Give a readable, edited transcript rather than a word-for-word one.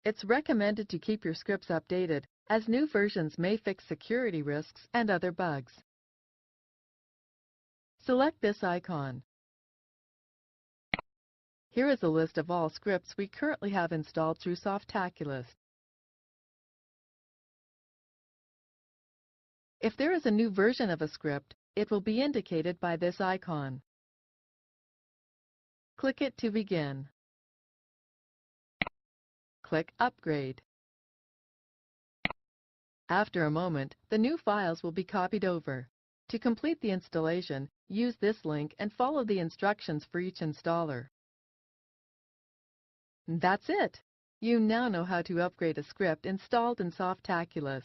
It's recommended to keep your scripts updated, as new versions may fix security risks and other bugs. Select this icon. Here is a list of all scripts we currently have installed through Sofaculous. If there is a new version of a script, it will be indicated by this icon. Click it to begin. Click Upgrade. After a moment, the new files will be copied over. To complete the installation, use this link and follow the instructions for each installer. That's it! You now know how to upgrade a script installed in Sofaculous.